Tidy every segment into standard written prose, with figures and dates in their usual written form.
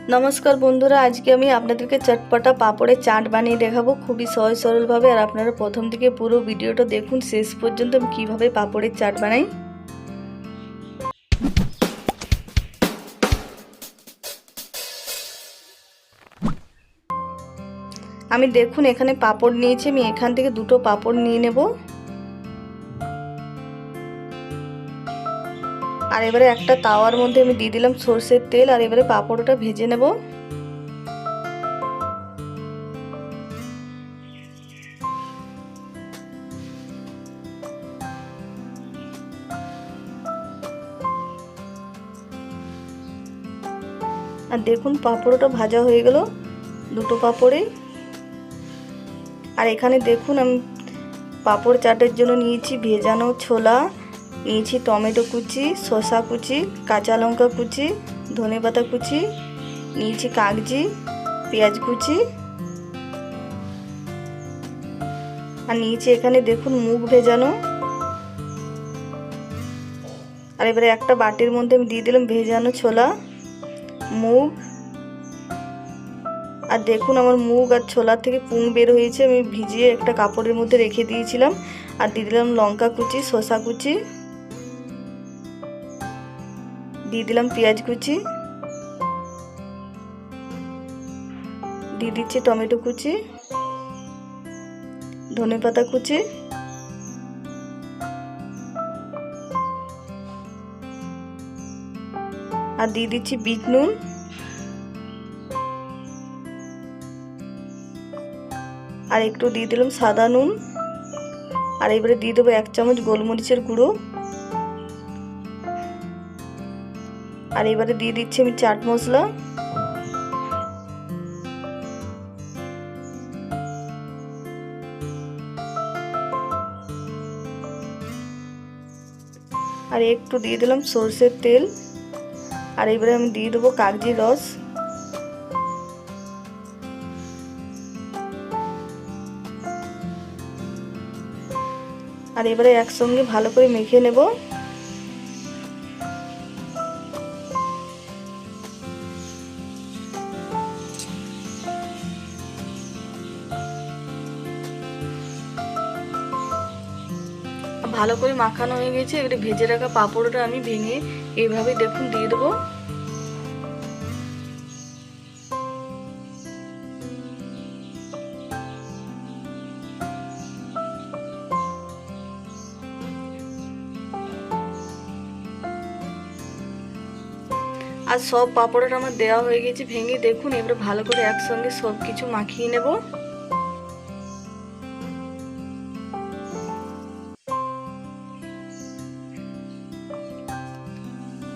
नमस्कार बंधुरा आज के আমি আপনাদেরকে চটপটা পাপড়ের চাট বানিয়ে দেখাবো খুবই সহজ সরল ভাবে। আর আপনারা প্রথম থেকে পুরো ভিডিওটা দেখুন শেষ পর্যন্ত আমি কিভাবে পাপড়ের চাট বানাই। আমি দেখুন এখানে পাপড় নিয়েছি, আমি এখান থেকে দুটো পাপড় নিয়ে নেব। আর এবারে একটা তাওয়ার মধ্যে আমি দিয়ে দিলাম সরষের তেল। আর এবারে পাপড়টা ভেজে নেব। আর দেখুন পাপড়টা ভাজা হয়ে গেল দুটো পাপড়ে। আর এখানে দেখুন আমি পাপড় চাটের জন্য নিয়েছি ভেজানো ছোলা, নিয়েছি টমেটো কুচি, শসা কুচি, কাঁচা লঙ্কা কুচি, ধনেপাতা কুচি, নিয়েছি কাগজি, পেঁয়াজ কুচি। আর নিয়েছি এখানে দেখুন মুগ ভেজানো। আর এবারে একটা বাটির মধ্যে আমি দিয়ে দিলাম ভেজানো ছোলা, মুগ। আর দেখুন আমার মুগ আর ছোলা থেকে পুং বের হয়েছে, আমি ভিজিয়ে একটা কাপড়ের মধ্যে রেখে দিয়েছিলাম। আর দিয়ে দিলাম লঙ্কা কুচি, শসা কুচি, দিয়ে দিলাম পেঁয়াজ কুচি, দিয়ে দিচ্ছি টমেটো কুচি, ধনেপাতা কুচি, আর দিয়ে দিচ্ছি বিট নুন। আর একটু দিয়ে দিলাম সাদা নুন। আর এবারে দিয়ে দেবো 1 চামচ গোলমরিচের গুঁড়ো। আর এবারে দিয়ে দিচ্ছি আমি চাট মশলা। আর একটু দিয়ে দিলাম সরষের তেল। আর এবারে আমি দিয়ে দেবো কাগজির রস। আর এবারে একসঙ্গে ভালো করে মেখে নেব। ভালো করে মাখানো হয়ে গেছে। এবারে ভেজে রাখা পাঁপড়টা আমি ভেঙে এইভাবে দেখুন দিয়ে দেবো। আর সব পাঁপড়টা আমার দেওয়া হয়ে গেছে ভেঙে। দেখুন এবারে ভালো করে একসঙ্গে সব কিছু মাখিয়ে নেব।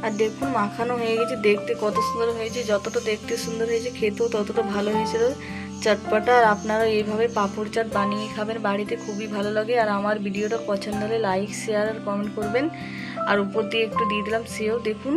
আর দেখুন মাখানো হয়ে গেছে, দেখতে কত সুন্দর হয়েছে। যতটা দেখতে সুন্দর হয়েছে খেতেও ততটা ভালো হয়েছিল চটপটা। আর আপনারা এইভাবে পাঁপড় চাট বানিয়ে খাবেন বাড়িতে, খুবই ভালো লাগে। আর আমার ভিডিওটা পছন্দ হলে লাইক, শেয়ার আর কমেন্ট করবেন। আর উপর দিয়ে একটু দিয়ে দিলাম সেও। দেখুন